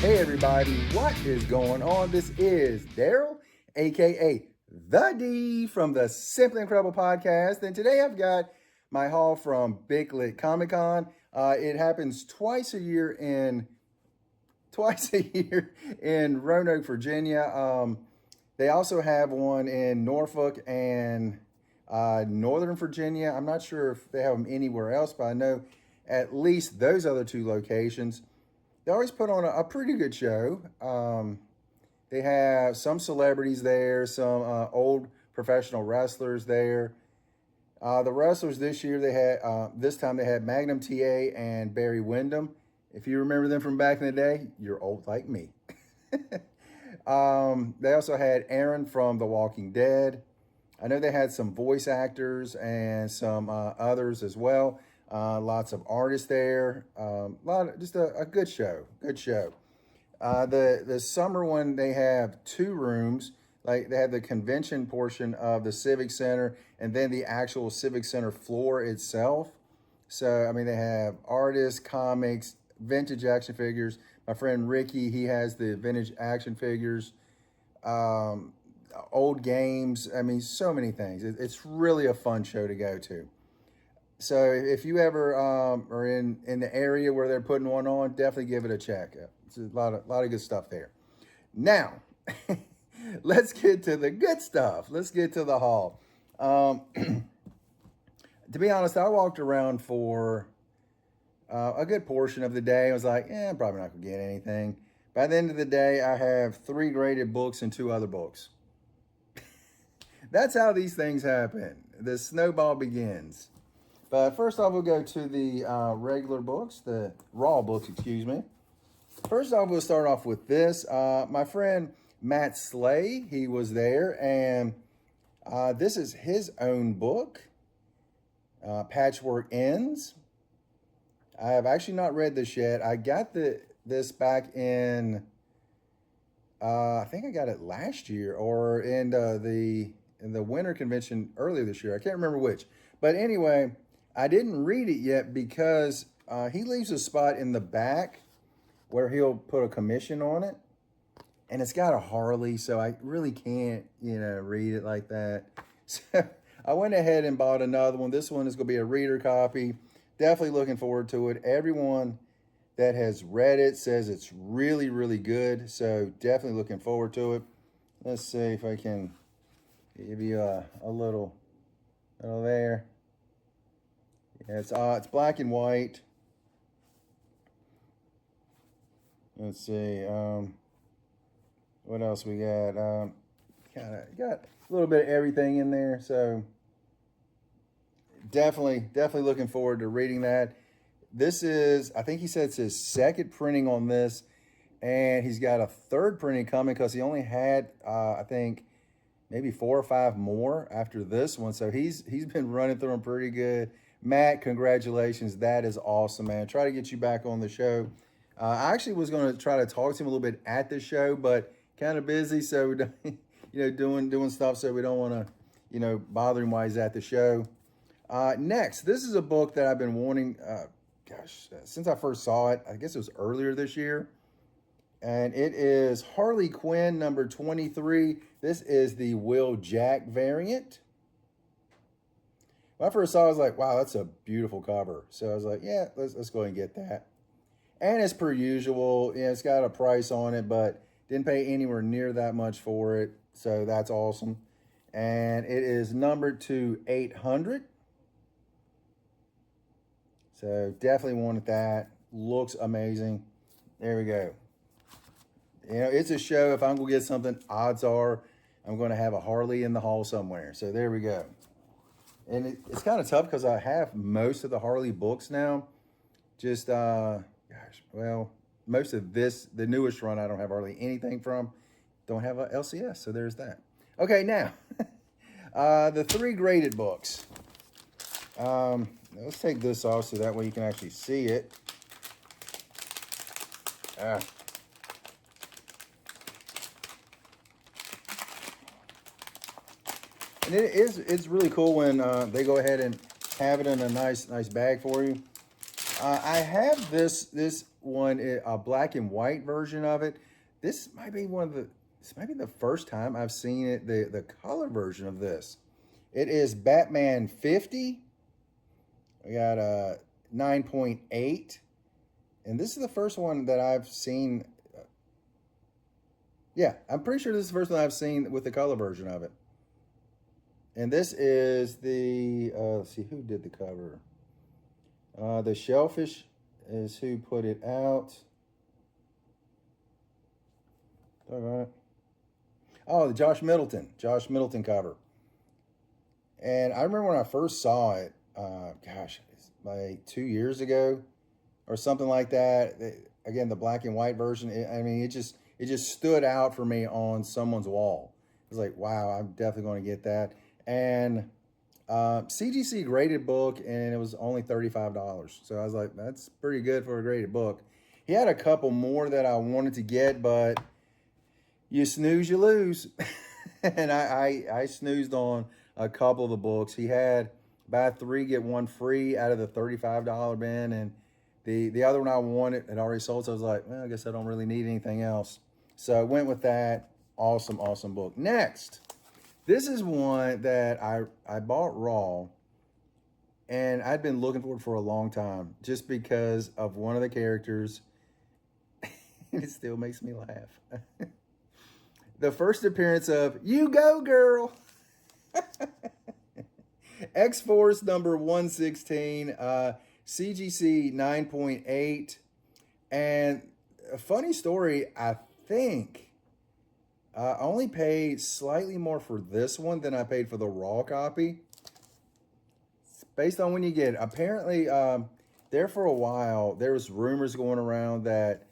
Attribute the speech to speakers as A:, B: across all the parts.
A: Hey everybody, what is going on? This is Daryl, aka The D from the Simply Incredible podcast. And today I've got my haul from Big Lit Comic Con. It happens twice a year in Roanoke, Virginia. They also have one in Norfolk and Northern Virginia. I'm not sure if they have them anywhere else, but I know at least those other two locations. They always put on a pretty good show. They have some celebrities there, some old professional wrestlers there. The wrestlers this year, this time they had Magnum TA and Barry Windham. If you remember them from back in the day, you're old like me. They also had Aaron from The Walking Dead. I know they had some voice actors and some others as well. Lots of artists there. Just a good show. Good show. The summer one, they have two rooms. Like they have the convention portion of the Civic Center and then the actual Civic Center floor itself. So I mean, they have artists, comics, vintage action figures. My friend Ricky, he has the vintage action figures, old games. I mean, so many things. It's really a fun show to go to. So if you ever are in the area where they're putting one on, definitely give it a check. It's a lot of good stuff there. Now, let's get to the good stuff. Let's get to the haul. To be honest, I walked around for a good portion of the day. I was like, I'm probably not going to get anything. By the end of the day, I have 3 graded books and 2 other books. That's how these things happen. The snowball begins. But first off, we'll go to the regular books, the raw books, excuse me. First off, we'll start off with this. My friend Matt Slay, he was there, and this is his own book, Patchwork Ends. I have actually not read this yet. I got this back in, I think I got it last year or in the winter convention earlier this year. I can't remember which. But anyway, I didn't read it yet because he leaves a spot in the back where he'll put a commission on it. And it's got a Harley, so I really can't, read it like that. So I went ahead and bought another one. This one is going to be a reader copy. Definitely looking forward to it. Everyone that has read it says it's really, really good. So definitely looking forward to it. Let's see if I can give you a little there. Yeah, it's black and white. Let's see. What else we got? Got a little bit of everything in there. So definitely looking forward to reading that. This is, I think he said it's his second printing on this, and he's got a third printing coming because he only had, I think, maybe 4 or 5 more after this one. So he's been running through them pretty good. Matt, congratulations. That is awesome, man. Try to get you back on the show. I actually was going to try to talk to him a little bit at the show, but kind of busy. So, doing stuff. So we don't want to, bother him while he's at the show. Next, this is a book that I've been wanting, since I first saw it. I guess it was earlier this year. And it is Harley Quinn number 23. This is the Will Jack variant. When I first saw it, I was like, wow, that's a beautiful cover. So I was like, yeah, let's go ahead and get that. And as per usual, it's got a price on it, but didn't pay anywhere near that much for it. So that's awesome. And it is numbered to 800. So definitely wanted that. Looks amazing. There we go. It's a show. If I'm going to get something, odds are I'm going to have a Harley in the hall somewhere. So there we go. And it's kind of tough because I have most of the Harley books now. Just, most of the newest run, I don't have hardly anything from. Don't have a LCS, so there's that. Okay, now, the 3 graded books. Let's take this off so that way you can actually see it. And it's really cool when they go ahead and have it in a nice bag for you. I have this one, a black and white version of it. This might be this might be the first time I've seen it, the color version of this. It is Batman 50. I got a 9.8. And this is the first one that I've seen. Yeah, I'm pretty sure this is the first one I've seen with the color version of it. And this is the, let's see, who did the cover? The Shellfish is who put it out. Oh, the Josh Middleton cover. And I remember when I first saw it, gosh, it's like 2 years ago or something like that. Again, the black and white version. I mean, it just stood out for me on someone's wall. It was like, wow, I'm definitely going to get that. And CGC graded book, and it was only $35. So I was like, that's pretty good for a graded book. He had a couple more that I wanted to get, but you snooze, you lose. And I snoozed on a couple of the books. He had buy 3, get 1 free out of the $35 bin, and the other one I wanted had already sold, so I was like, well, I guess I don't really need anything else. So I went with that. Awesome, awesome book. Next, this is one that I bought raw, and I'd been looking for it for a long time just because of one of the characters. And it still makes me laugh. The first appearance of You Go Girl. X-Force number 116, CGC 9.8. And a funny story, I think I only paid slightly more for this one than I paid for the raw copy. It's based on when you get it. Apparently, there for a while, there was rumors going around that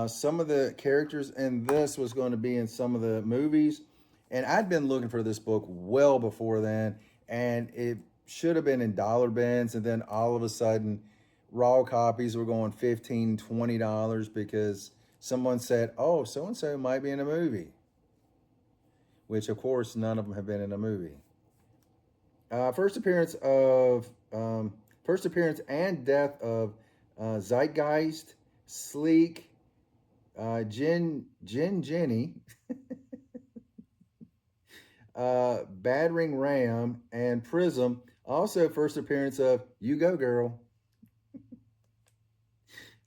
A: some of the characters in this was going to be in some of the movies. And I'd been looking for this book well before then, and it should have been in dollar bins. And then all of a sudden, raw copies were going $15, $20 because someone said, oh, so-and-so might be in a movie. Which, of course, none of them have been in a movie. First appearance and death of Zeitgeist, Sleek, Jenny, Battering Ram, and Prism. Also, first appearance of You Go Girl.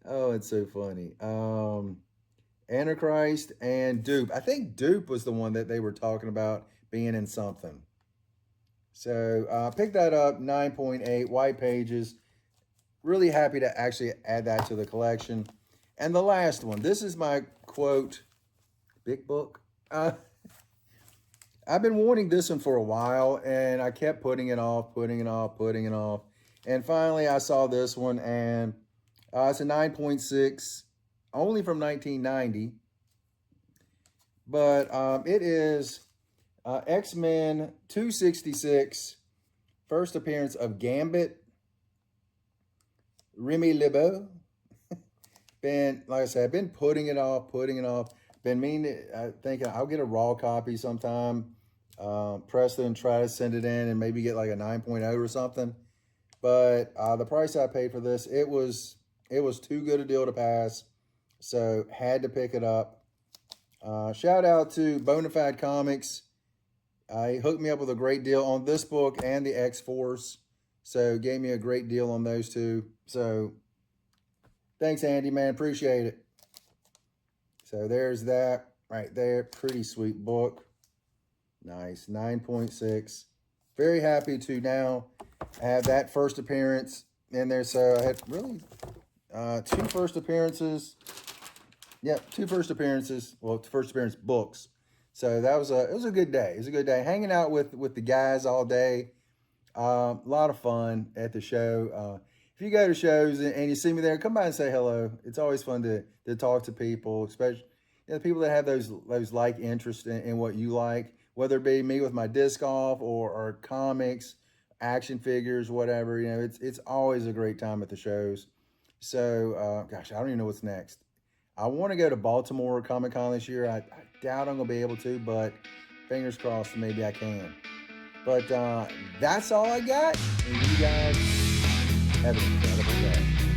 A: Oh, it's so funny. Antichrist and Dupe. I think Dupe was the one that they were talking about being in something. So pick that up, 9.8, white pages. Really happy to actually add that to the collection. And the last one, this is my quote, big book. I've been wanting this one for a while, and I kept putting it off. And finally, I saw this one, and it's a 9.6, only from 1990. But it is X-Men 266, first appearance of Gambit, Remy LeBeau. Like I said, I've been putting it off. Been meaning, thinking I'll get a raw copy sometime. Press it and try to send it in and maybe get like a 9.0 or something. But the price I paid for this, it was too good a deal to pass. So had to pick it up. Shout out to Bonafide Comics. He hooked me up with a great deal on this book and the X-Force. So gave me a great deal on those two. So thanks, Andy, man. Appreciate it. So there's that right there. Pretty sweet book. Nice. 9.6. Very happy to now have that first appearance in there. So I had really 2 first appearances. Yep, 2 first appearances. Well, first appearance books. So that was it was a good day. It was a good day. Hanging out with the guys all day. A lot of fun at the show. If you go to shows and you see me there, come by and say hello. It's always fun to talk to people, especially people that have those like interests in what you like, whether it be me with my disc golf or comics, action figures, whatever. It's always a great time at the shows. So, gosh, I don't even know what's next. I want to go to Baltimore Comic-Con this year. I doubt I'm going to be able to, but fingers crossed, maybe I can. But that's all I got. And you guys have an incredible day.